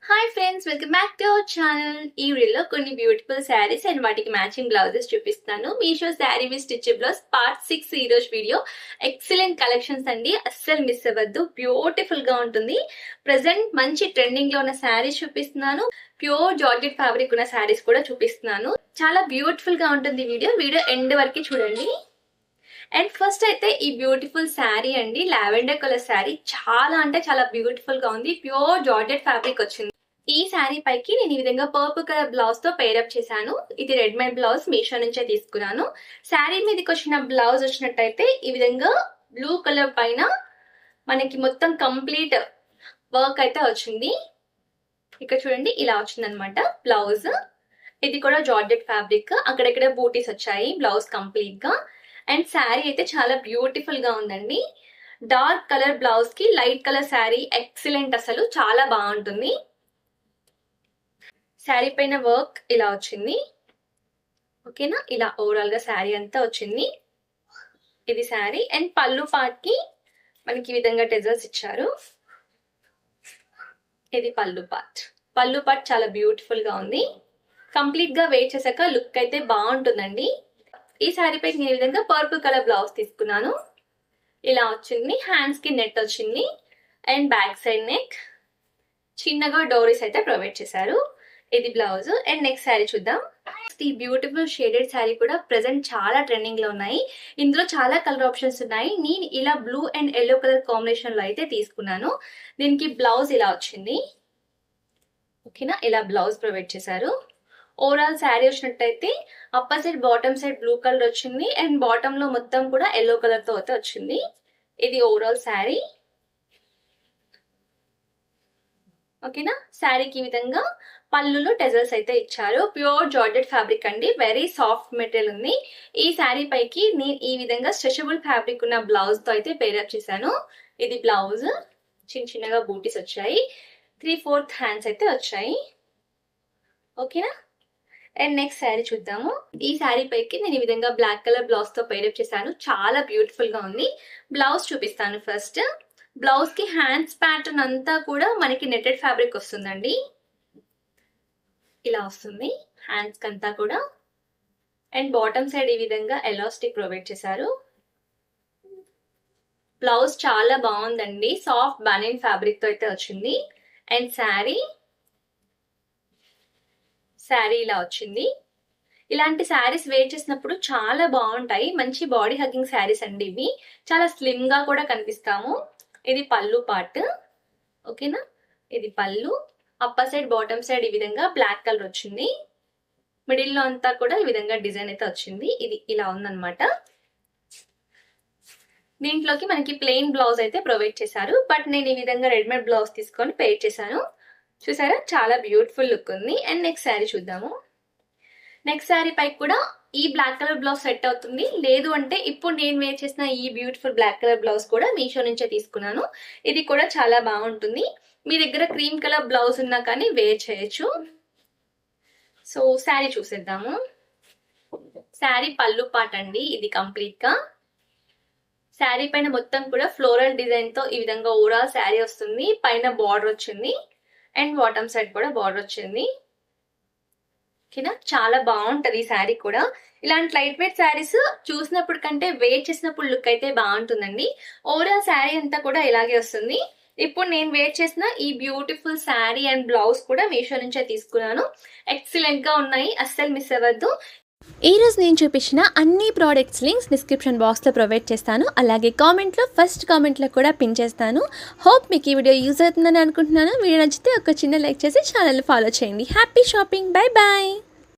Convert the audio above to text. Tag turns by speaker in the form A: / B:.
A: Hi friends, welcome back to our channel. ఈ వీడియోలో కొన్ని బ్యూటిఫుల్ శారీస్ అండ్ వాటికి మ్యాచింగ్ బ్లౌజెస్ చూపిస్తాను. Meesho sari with stitch blouse part 6 ఈ రోజు వీడియో. ఎక్సలెంట్ కలెక్షన్స్ అండి, అస్సలు మిస్ అవ్వద్దు. బ్యూటిఫుల్ గా ఉంటుంది. ప్రెసెంట్ మంచి ట్రెండింగ్ లో ఉన్న శారీస్ చూపిస్తున్నాను. ప్యూర్ జార్జెట్ ఫ్యాబ్రిక్ ఉన్న శారీస్ కూడా చూపిస్తున్నాను. చాలా బ్యూటిఫుల్ గా ఉంటుంది వీడియో ఎండ్ వరకు చూడండి. అండ్ ఫస్ట్ అయితే ఈ బ్యూటిఫుల్ శారీ అండి, లావెండర్ కలర్ శారీ. చాలా అంటే చాలా బ్యూటిఫుల్ గా ఉంది. ప్యూర్ జార్జెట్ ఫ్యాబ్రిక్ వచ్చింది. ఈ శారీ పైకి నేను ఈ విధంగా పర్పుల్ కలర్ బ్లౌజ్ తో పేరప్ చేశాను. ఇది రెడీమేడ్ బ్లౌజ్, మీషో నుంచే తీసుకున్నాను. శారీ మీదకి వచ్చిన బ్లౌజ్ వచ్చినట్టయితే ఈ విధంగా బ్లూ కలర్ పైన మనకి మొత్తం కంప్లీట్ వర్క్ అయితే వచ్చింది. ఇక్కడ చూడండి, ఇలా వచ్చింది అనమాట బ్లౌజ్. ఇది కూడా జార్జెట్ ఫ్యాబ్రిక్, అక్కడెక్కడ బూటీస్ వచ్చాయి బ్లౌజ్ కంప్లీట్ గా. అండ్ శారీ అయితే చాలా బ్యూటిఫుల్ గా ఉందండి. డార్క్ కలర్ బ్లౌజ్ కి లైట్ కలర్ శారీ ఎక్సలెంట్, అసలు చాలా బాగుంటుంది. శారీ పైన వర్క్ ఇలా వచ్చింది, ఓకేనా. ఇలా ఓవరాల్ గా శారీ అంతా వచ్చింది. ఇది శారీ. అండ్ పళ్ళు పార్ట్ కి మనకి ఈ విధంగా టెజల్స్ ఇచ్చారు. ఇది పళ్ళు పార్ట్ చాలా బ్యూటిఫుల్ గా ఉంది. కంప్లీట్ గా వెయిట్ చేశాక లుక్ అయితే బాగుంటుందండి. ఈ శారీ పైకి నేను ఈ విధంగా పర్పుల్ కలర్ బ్లౌజ్ తీసుకున్నాను. ఇలా వచ్చింది. హ్యాండ్స్ కి నెట్ వచ్చింది అండ్ బ్యాక్ సైడ్ నెక్ చిన్నగా డోరీస్ అయితే ప్రొవైడ్ చేశారు. ఇది బ్లౌజ్. అండ్ నెక్స్ట్ శారీ చూద్దాం. ఈ బ్యూటిఫుల్ షేడెడ్ శారీ కూడా ప్రెసెంట్ చాలా ట్రెండింగ్ లో ఉన్నాయి. ఇందులో చాలా కలర్ ఆప్షన్స్ ఉన్నాయి. నేను ఇలా blue and yellow colour combination లో అయితే తీసుకున్నాను. దీనికి బ్లౌజ్ ఇలా వచ్చింది, ఓకేనా. ఇలా బ్లౌజ్ ప్రొవైడ్ చేశారు. ఓవరాల్ శారీ వచ్చినట్టయితే upper side bottom side blue colour వచ్చింది అండ్ బాటమ్ లో మొత్తం కూడా ఎల్లో కలర్ తో అయితే వచ్చింది. ఇది ఓవరాల్ శారీ, ఓకేనా. శారీకి ఈ విధంగా పళ్ళులో టెజల్స్ అయితే ఇచ్చారు. ప్యూర్ జార్జెట్ ఫ్యాబ్రిక్ అండి, వెరీ సాఫ్ట్ మెటీరియల్ ఉంది. ఈ శారీ పైకి నేను ఈ విధంగా స్ట్రెచబుల్ ఫ్యాబ్రిక్ ఉన్న బ్లౌజ్ తో అయితే పేరప్ చేశాను. ఇది బ్లౌజ్. చిన్నగా బూటీస్ వచ్చాయి. 3/4 హ్యాండ్స్ అయితే వచ్చాయి, ఓకేనా. అండ్ నెక్స్ట్ శారీ చూద్దాము. ఈ శారీ పైకి నేను ఈ విధంగా బ్లాక్ కలర్ బ్లౌజ్ తో పేరప్ చేశాను. చాలా బ్యూటిఫుల్ గా ఉంది. బ్లౌజ్ చూపిస్తాను ఫస్ట్. బ్లౌజ్ కి హ్యాండ్స్ ప్యాటర్న్ అంతా కూడా మనకి నెట్టెడ్ ఫ్యాబ్రిక్ వస్తుందండి. ఇలా వస్తుంది హ్యాండ్స్ కంతా కూడా. అండ్ బాటమ్ సైడ్ ఈ విధంగా ఎలాస్టిక్ ప్రొవైడ్ చేశారు. బ్లౌజ్ చాలా బాగుందండి, సాఫ్ట్ బనియన్ ఫ్యాబ్రిక్ తో అయితే వచ్చింది. అండ్ శారీ ఇలా వచ్చింది. ఇలాంటి శారీస్ వేర్ చేసినప్పుడు చాలా బాగుంటాయి. మంచి బాడీ హగ్గింగ్ శారీస్ అండి ఇవి. చాలా స్లిమ్ గా కూడా కనిపిస్తాము. ఇది పళ్ళు పార్ట్, ఓకేనా. ఇది పళ్ళు. అప్పర్ సైడ్ బాటమ్ సైడ్ ఈ విధంగా బ్లాక్ కలర్ వచ్చింది. మిడిల్ లో అంతా కూడా ఈ విధంగా డిజైన్ అయితే వచ్చింది. ఇది ఇలా ఉందన్నమాట. దీంట్లోకి మనకి ప్లెయిన్ బ్లౌజ్ అయితే ప్రొవైడ్ చేశారు. బట్ నేను ఈ విధంగా రెడీమేడ్ బ్లౌజ్ తీసుకొని పేర్ చేశాను. చూసారా, చాలా బ్యూటిఫుల్ లుక్ ఉంది. అండ్ నెక్స్ట్ శారీ చూద్దాము. నెక్స్ట్ శారీ పైకి కూడా ఈ బ్లాక్ కలర్ బ్లౌజ్ సెట్ అవుతుంది. లేదు అంటే ఇప్పుడు నేను వేర్ చేసిన ఈ బ్యూటిఫుల్ బ్లాక్ కలర్ బ్లౌజ్ కూడా మీషో నుంచే తీసుకున్నాను. ఇది కూడా చాలా బాగుంటుంది. మీ దగ్గర క్రీమ్ కలర్ బ్లౌజ్ ఉన్నా కానీ వేర్ చేయొచ్చు. సో శారీ చూసేద్దాము. శారీ పళ్ళు పార్ట్ అండి, ఇది కంప్లీట్ గా. శారీ పైన మొత్తం కూడా ఫ్లోరల్ డిజైన్ తో ఈ విధంగా ఓవరాల్ శారీ వస్తుంది. పైన బార్డర్ వచ్చింది అండ్ బాటమ్ సైడ్ కూడా బార్డర్ వచ్చింది, ఓకేనా. చాలా బాగుంటది ఈ శారీ కూడా. ఇలాంటి లైట్ వెయిట్ శారీస్ చూసినప్పుడు కంటే వేర్ చేసినప్పుడు లుక్ అయితే బాగుంటుందండి. ఓవరాల్ శారీ అంతా కూడా ఇలాగే వస్తుంది. ఇప్పుడు నేను వేర్ చేసిన ఈ బ్యూటిఫుల్ శారీ అండ్ బ్లౌజ్ కూడా మీషో నుంచే తీసుకున్నాను. ఎక్సలెంట్ గా ఉన్నాయి, అస్సలు మిస్ అవ్వద్దు.
B: ఈ రోజు నేను చూపించిన అన్ని ప్రోడక్ట్స్ లింక్స్ డిస్క్రిప్షన్ బాక్స్లో ప్రొవైడ్ చేస్తాను. అలాగే కామెంట్లో ఫస్ట్ కామెంట్లో కూడా పిన్ చేస్తాను. హోప్ మీకు ఈ వీడియో యూజ్ అవుతుందని అనుకుంటున్నాను. వీడియో నచ్చితే ఒక చిన్న లైక్ చేసి ఛానల్ ఫాలో చేయండి. Happy shopping. Bye bye.